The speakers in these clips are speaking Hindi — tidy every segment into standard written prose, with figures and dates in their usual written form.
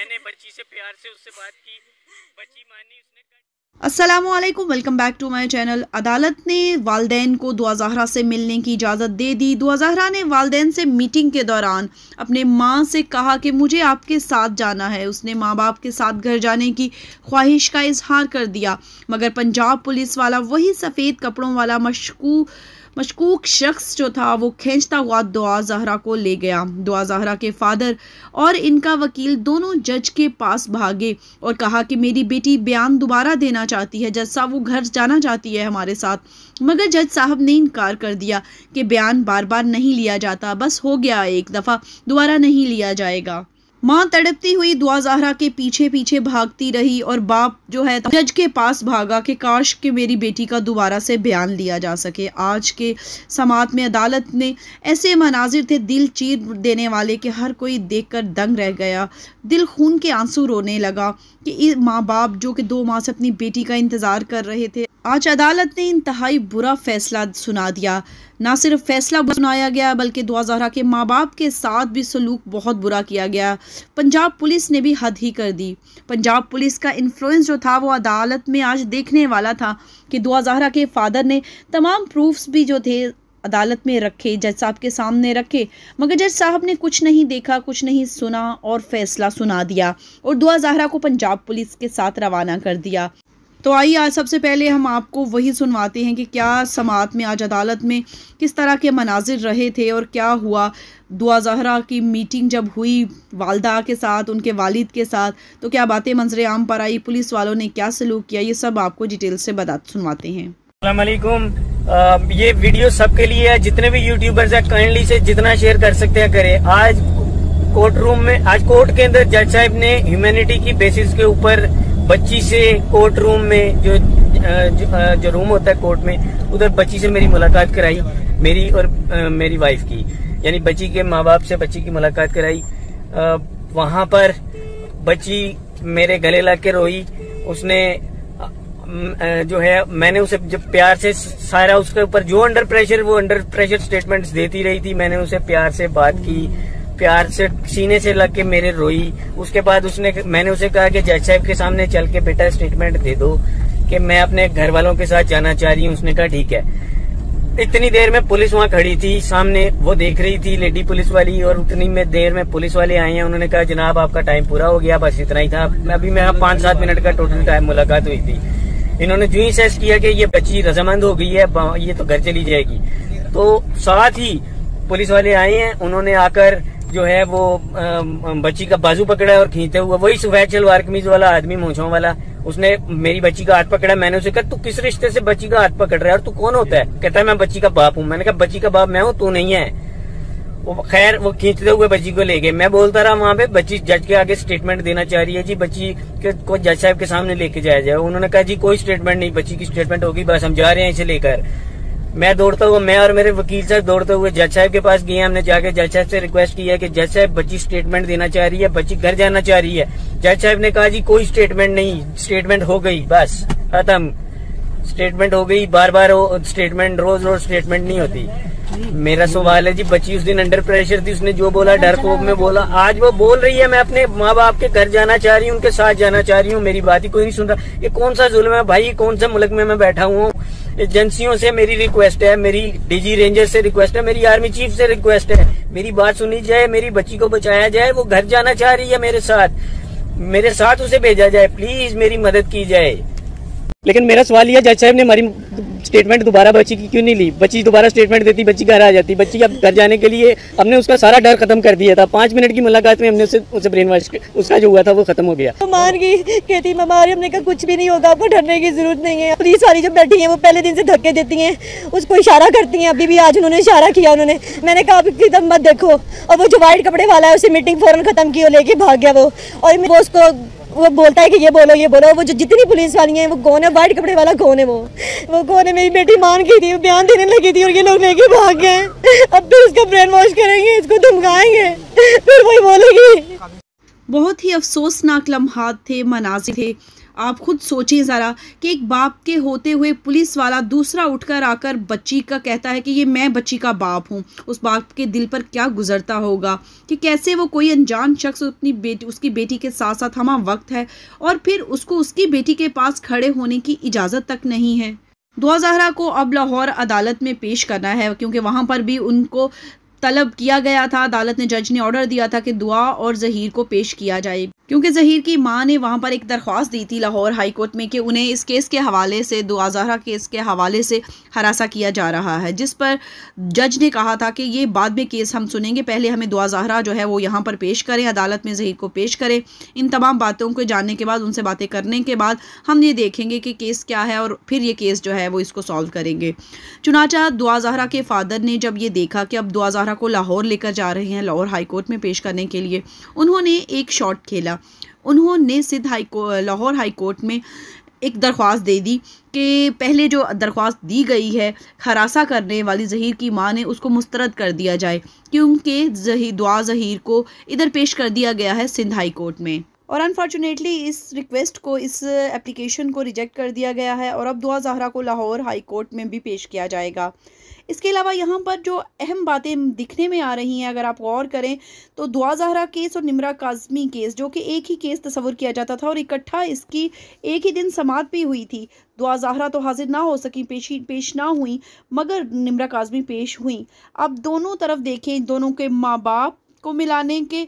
मैंने बच्ची से प्यार से उससे बात की, बच्ची मानी, उसने अस्सलामुअलैकुम, welcome back to my channel. अदालत ने वालदैन को दुआ ज़हरा से मिलने की इजाज़त दे दी। दुआ ज़हरा ने वालदैन से मीटिंग के दौरान अपने मां से कहा कि मुझे आपके साथ जाना है। उसने मां बाप के साथ घर जाने की ख्वाहिश का इजहार कर दिया, मगर पंजाब पुलिस वाला वही सफ़ेद कपड़ों वाला मशकूक शख्स जो था वो खींचता हुआ दुआ ज़हरा को ले गया। दुआ ज़हरा के फादर और इनका वकील दोनों जज के पास भागे और कहा कि मेरी बेटी बयान दोबारा देना चाहती है, जज साहब वो घर जाना चाहती है हमारे साथ। मगर जज साहब ने इनकार कर दिया कि बयान बार बार नहीं लिया जाता, बस हो गया एक दफ़ा, दोबारा नहीं लिया जाएगा। मां तड़पती हुई दुआ ज़हरा के पीछे पीछे भागती रही और बाप जो है जज के पास भागा कि काश कि मेरी बेटी का दोबारा से बयान लिया जा सके। आज के समात में अदालत ने ऐसे मनाजिर थे दिल चीर देने वाले कि हर कोई देखकर दंग रह गया, दिल खून के आंसू रोने लगा कि माँ बाप जो कि 2 माह से अपनी बेटी का इंतज़ार कर रहे थे। आज अदालत ने इंतहाई बुरा फैसला सुना दिया। ना सिर्फ फैसला सुनाया गया बल्कि दुआ ज़हरा के माँ बाप के साथ भी सलूक बहुत बुरा किया गया। पंजाब पुलिस ने भी हद ही कर दी। पंजाब पुलिस का इन्फ्लुएंस जो था वो अदालत में आज देखने वाला था कि दुआ ज़हरा के फादर ने तमाम प्रूफ्स भी जो थे अदालत में रखे, जज साहब के सामने रखे, मगर जज साहब ने कुछ नहीं देखा, कुछ नहीं सुना और फैसला सुना दिया और दुआ ज़हरा को पंजाब पुलिस के साथ रवाना कर दिया। तो आइए आज सबसे पहले हम आपको वही सुनवाते हैं कि क्या समात में आज अदालत में किस तरह के मनाजिर रहे थे और क्या हुआ। दुआ ज़हरा की मीटिंग जब हुई वालदा के साथ, उनके वालिद के साथ, तो क्या बातें मंजरे आम पर आई, पुलिस वालों ने क्या सलूक किया, ये सब आपको डिटेल से सुनवाते हैं। अस्सलाम वालेकुम। ये वीडियो सबके लिए है, जितने भी यूट्यूबर्स हैं काइंडली से जितना शेयर कर सकते हैं करें। आज कोर्ट रूम में, आज कोर्ट के अंदर जज साहब ने ह्यूमैनिटी की बेसिस के ऊपर बच्ची से कोर्ट रूम में जो रूम होता है कोर्ट में, उधर बच्ची से मेरी मुलाकात कराई, मेरी और मेरी वाइफ की, यानी बच्ची के माँ बाप से बच्ची की मुलाकात कराई। वहां पर बच्ची मेरे गले लग के रोई। उसने जो है, मैंने उसे जब प्यार से सारा उसके ऊपर जो अंडर प्रेशर स्टेटमेंट्स देती रही थी, मैंने उसे प्यार से बात की, प्यार से सीने से लग के मेरे रोई। उसके बाद मैंने उसे कहा कि जज साहब के सामने चल के बेटा स्टेटमेंट दे दो कि मैं अपने घर वालों के साथ जाना चाह रही हूँ। उसने कहा ठीक है। इतनी देर में पुलिस वहाँ खड़ी थी सामने, वो देख रही थी लेडी पुलिस वाली, और उतनी में देर में पुलिस वाले आए हैं। उन्होंने कहा जनाब आपका टाइम पूरा हो गया, बस इतना ही था। अभी मेरा 5-7 मिनट का टोटल टाइम मुलाकात हुई थी। इन्होंने जो ही सेस किया कि ये बच्ची रजामंद हो गई है, ये तो घर चली जाएगी, तो साथ ही पुलिस वाले आए हैं। उन्होंने आकर जो है वो बच्ची का बाजू पकड़ा और खींचते हुए, वही सफेद शलवार कमीज वाला आदमी मूंछों वाला, उसने मेरी बच्ची का हाथ पकड़ा। मैंने उसे कहा तू किस रिश्ते से बच्ची का हाथ पकड़ रहा है और तू कौन होता है? कहता है मैं बच्ची का बाप हूँ। मैंने कहा बच्ची का बाप मैं हूँ, तू नहीं है। वो खैर वो खींचते हुए बच्ची को ले गए। मैं बोलता रहा वहां पे, बच्ची जज के आगे स्टेटमेंट देना चाह रही है जी, बच्ची को जज साहब के सामने लेके जाया जाए। उन्होंने कहा जी कोई स्टेटमेंट नहीं, बच्ची की स्टेटमेंट होगी, बस हम जा रहे हैं इसे लेकर। मैं दौड़ता हुआ, मैं और मेरे वकील साहब दौड़ते हुए जज साहब के पास गए। हमने जाके जज साहब से रिक्वेस्ट की है कि जज साहब बच्ची स्टेटमेंट देना चाह रही है, बच्ची घर जाना चाह रही है। जज साहब ने कहा जी कोई स्टेटमेंट नहीं, स्टेटमेंट हो गई, बस खत्म, स्टेटमेंट हो गई। बार बार स्टेटमेंट, रोज रोज स्टेटमेंट नहीं होती। मेरा सवाल है जी, बच्ची उस दिन अंडर प्रेशर थी, उसने जो बोला डर कोप में बोला। आज वो बोल रही है मैं अपने माँ बाप के घर जाना चाह रही हूँ, उनके साथ जाना चाह रही हूँ, मेरी बात ही कोई नहीं सुन रहा। ये कौन सा जुल्म है भाई? कौन सा मुल्क में मैं बैठा हूँ? एजेंसियों से मेरी रिक्वेस्ट है, मेरी डीजी रेंजर से रिक्वेस्ट है, मेरी आर्मी चीफ से रिक्वेस्ट है, मेरी बात सुनी जाए, मेरी बच्ची को बचाया जाए। वो घर जाना चाह रही है मेरे साथ उसे भेजा जाए, प्लीज मेरी मदद की जाए। लेकिन मेरा सवाल यह, जज साहब ने हमारी स्टेटमेंट दोबारा बच्ची की क्यों नहीं ली? बच्ची दोबारा स्टेटमेंट देती, बच्ची घर आ जाती। बच्ची अब घर जाने के लिए हमने उसका सारा डर खत्म कर दिया था। 5 मिनट की मुलाकात में हमने उसे ब्रेन वॉश, उसका जो हुआ था वो खत्म हो गया। तो मान गई, कहती ममारी, हमने कहा कुछ भी नहीं होगा, आपको डरने की जरूरत नहीं है। पुलिस वाली जो बैठी है वो पहले दिन से धक्के देती हैं, उसको इशारा करती हैं। अभी भी आज उन्होंने इशारा किया, मैंने कहा आपकी तरफ मत देखो, और वो जो व्हाइट कपड़े वाला है उसे मीटिंग फौरन खत्म की और लेके भाग गया वो। और वो उसको वो बोलता है कि ये बोलो ये बोलो। वो जो जितनी पुलिस वाली हैं वो कौन है? व्हाइट कपड़े वाला कौन है? वो कौन है? मेरी बेटी मान गई थी, बयान देने लगी थी और ये लोग लेके भाग गए। अब तो इसका ब्रेन वॉश करेंगे, इसको धमकाएंगे, फिर वही बोलेगी। बहुत ही अफसोसनाक लम्हात थे, मनाज़िर थे। आप खुद सोचिए ज़रा कि एक बाप के होते हुए पुलिस वाला दूसरा उठकर आकर बच्ची का कहता है कि ये मैं बच्ची का बाप हूँ। उस बाप के दिल पर क्या गुजरता होगा कि कैसे वो कोई अनजान शख्स उसकी बेटी के साथ साथ हमा वक्त है और फिर उसको उसकी बेटी के पास खड़े होने की इजाज़त तक नहीं है। दुआ ज़हरा को अब लाहौर अदालत में पेश करना है क्योंकि वहाँ पर भी उनको तलब किया गया था। अदालत ने, जज ने ऑर्डर दिया था कि दुआ और ज़हीर को पेश किया जाए क्योंकि ज़हीर की मां ने वहां पर एक दरख्वास्त दी थी लाहौर हाई कोर्ट में कि उन्हें इस केस के हवाले से, दुआ ज़हरा केस के हवाले से हरासा किया जा रहा है, जिस पर जज ने कहा था कि ये बाद में केस हम सुनेंगे, पहले हमें दुआ ज़हरा जो है वो यहाँ पर पेश करें, अदालत में ज़हीर को पेश करें। इन तमाम बातों को जानने के बाद, उनसे बातें करने के बाद हम ये देखेंगे कि केस क्या है और फिर ये केस जो है वो इसको सॉल्व करेंगे। चुनाचा दुआ ज़हरा के फादर ने जब ये देखा कि अब दुआ ज़हरा को लाहौर लेकर जा रहे हैं, लाहौर हाई कोर्ट में पेश करने के लिए, उन्होंने एक शॉट खेला। उन्होंने सिद्ध लाहौर हाई कोर्ट में एक दरख्वास्त दे दी कि पहले जो दरख्वास्त दी गई है हरासा करने वाली ज़हीर की मां ने, उसको मुस्तरद कर दिया जाए क्योंकि दुआ ज़हीर को इधर पेश कर दिया गया है सिंध हाई कोर्ट में और अनफॉर्चुनेटली इस रिक्वेस्ट को, इस एप्लीकेशन को रिजेक्ट कर दिया गया है और अब दुआ ज़हरा को लाहौर हाई कोर्ट में भी पेश किया जाएगा। इसके अलावा यहाँ पर जो अहम बातें दिखने में आ रही हैं, अगर आप गौर करें तो दुआ ज़हरा केस और निम्रा काज़मी केस, जो कि एक ही केस तस्वुर किया जाता था और इकट्ठा इसकी एक ही दिन समाअत भी हुई थी। दुआ ज़हरा तो हाजिर ना हो सकी, पेश ना हुई, मगर निम्रा काज़मी पेश हुई। अब दोनों तरफ देखें, दोनों के माँ बाप को मिलाने के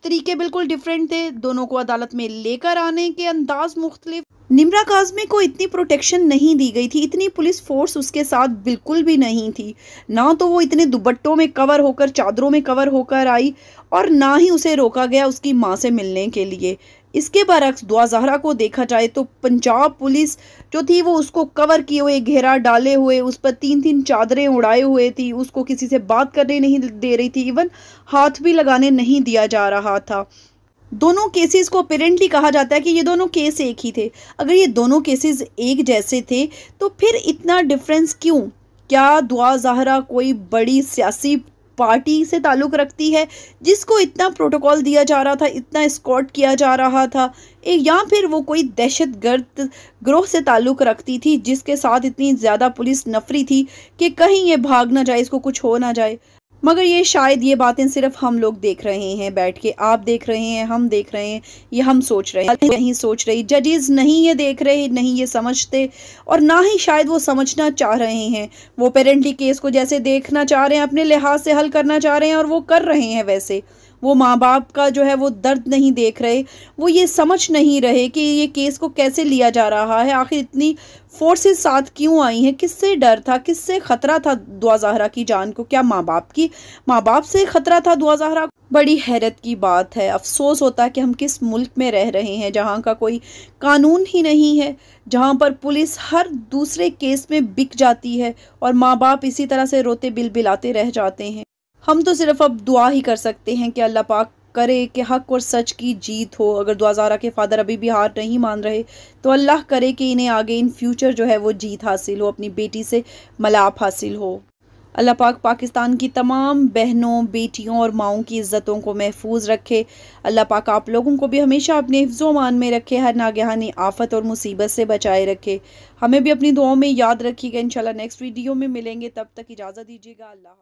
तरीके बिल्कुल डिफरेंट थे, दोनों को अदालत में लेकर आने के अंदाज मुख्तलिफ। निम्रा काज़मी को इतनी प्रोटेक्शन नहीं दी गई थी, इतनी पुलिस फोर्स उसके साथ बिल्कुल भी नहीं थी, ना तो वो इतने दुपट्टों में कवर होकर, चादरों में कवर होकर आई और ना ही उसे रोका गया उसकी मां से मिलने के लिए। इसके बरक्स दुआ ज़हरा को देखा जाए तो पंजाब पुलिस जो थी वो उसको कवर किए हुए, घेरा डाले हुए, उस पर 3-3 चादरें उड़ाए हुए थी, उसको किसी से बात करने नहीं दे रही थी, इवन हाथ भी लगाने नहीं दिया जा रहा था। दोनों केसेस को अपेरेंटली कहा जाता है कि ये दोनों केस एक ही थे। अगर ये दोनों केसेस एक जैसे थे तो फिर इतना डिफरेंस क्यों? क्या दुआ ज़हरा कोई बड़ी सियासी पार्टी से ताल्लुक़ रखती है जिसको इतना प्रोटोकॉल दिया जा रहा था, इतना एस्कॉर्ट किया जा रहा था, या फिर वो कोई दहशतगर्द ग्रोह से ताल्लुक़ रखती थी जिसके साथ इतनी ज़्यादा पुलिस नफरी थी कि कहीं ये भाग ना जाए, इसको कुछ हो ना जाए? मगर ये शायद ये बातें सिर्फ हम लोग देख रहे हैं बैठ के, आप देख रहे हैं, हम देख रहे हैं, ये हम सोच रहे हैं, नहीं सोच रही, जजेस नहीं ये देख रहे, नहीं ये समझते और ना ही शायद वो समझना चाह रहे हैं। वो पेरेंटली केस को जैसे देखना चाह रहे हैं, अपने लिहाज से हल करना चाह रहे हैं और वो कर रहे हैं वैसे। वो माँ बाप का जो है वो दर्द नहीं देख रहे, वो ये समझ नहीं रहे कि ये केस को कैसे लिया जा रहा है, आखिर इतनी फोर्सेस साथ क्यों आई हैं, किससे डर था, किससे ख़तरा था दुआ ज़हरा की जान को? क्या माँ बाप से ख़तरा था दुआ ज़हरा? बड़ी हैरत की बात है, अफसोस होता है कि हम किस मुल्क में रह रहे हैं जहाँ का कोई कानून ही नहीं है, जहाँ पर पुलिस हर दूसरे केस में बिक जाती है और माँ बाप इसी तरह से रोते बिलबिलाते रह जाते हैं। हम तो सिर्फ अब दुआ ही कर सकते हैं कि अल्लाह पाक करे कि हक और सच की जीत हो। अगर दुआ ज़हरा के फादर अभी भी हार नहीं मान रहे तो अल्लाह करे कि इन्हें आगे इन फ्यूचर जो है वो जीत हासिल हो, अपनी बेटी से मलाप हासिल हो। अल्लाह पाक पाकिस्तान की तमाम बहनों, बेटियों और माओं की इज़्ज़तों को महफूज रखे। अल्लाह पाक आप लोगों को भी हमेशा अपने हिफ्ज़ो मान में रखे, हर नागहानी आफत और मुसीबत से बचाए रखे। हमें भी अपनी दुआओं में याद रखिएगा। इंशाल्लाह नेक्स्ट वीडियो में मिलेंगे, तब तक इजाज़त दीजिएगा। अल्लाह।